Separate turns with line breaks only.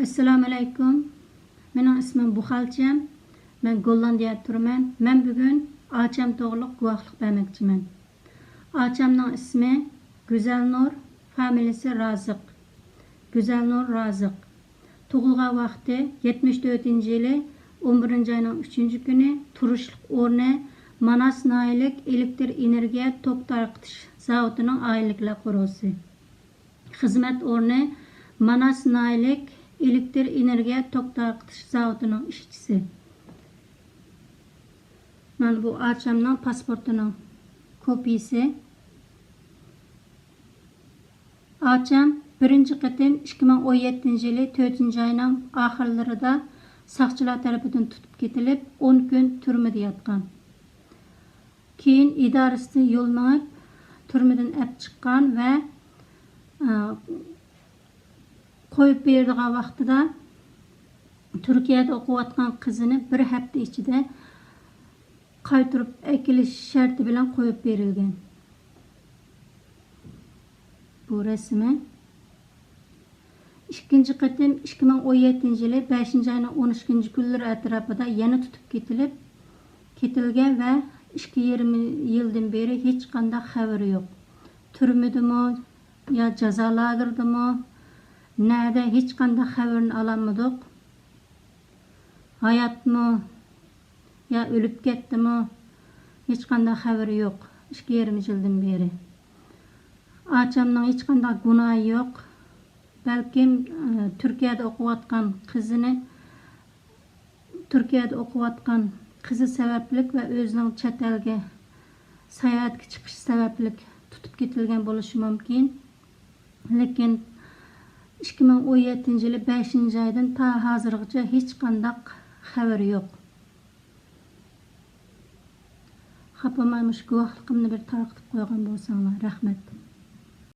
Assalamu alaykum. Mening ismim Buxalcham. Men Gollandiyada turman. Men bugun Acham to'g'riliq guvohlik bermoqchiman. Achamning ismi Güzelnur, familiyasi Raziq. Güzelnur Raziq. Tug'ilgan vaqti 74-yili 11-oyning 3-kuni, turishlik o'rni Manas Naylik elektr energiya tok tarqitish zavodining ayliklar qurusi. Xizmat o'rni Manas Naylik elektr energiya tok tarqitish zavodining ishchisi. Mana bu Achamning pasportining kopiyasi. Acam birinchi qatim 2017-yili 4-oyning oxirlarida saqchilar tarafidan tutib ketilib 10 kun turmada yotgan. Keyin idorasidan yo'llanib turmadan olib chiqqan va qo'yib berdigan vaqtida Turkiyada o'qiyotgan qizini bir hafta ichida qaytarib akilish sharti bilan qo'yib berilgan. Bu rasmi. İkinci qatim 2017-yili 5-oyning 13-kunlari atrofida yana tutib ketilgan va 2,5 yildan beri hech qanday xabari yo'q. Turmadimi yo jazo lageridami? Nerede hech qanday xabarini olamadik. Hayotmi ya o'lib ketdimi? Hech qanday xabari yo'q. 2,5 yildan beri. Achamning hech qanday gunohi yo'q. Belkim Türkiye'de o'qiyotgan qizi sabablik ve o'zining chet elga sayohatga chiqish sabablik tutib ketilgan bo'lishi mumkin. Lekin 2017-yili 5-oydan ta hozirgacha hech qanday xabari yo'q. Xapamaymish guvohligimni bir tarqatib qo'ygan bo'lsanglar, rahmat.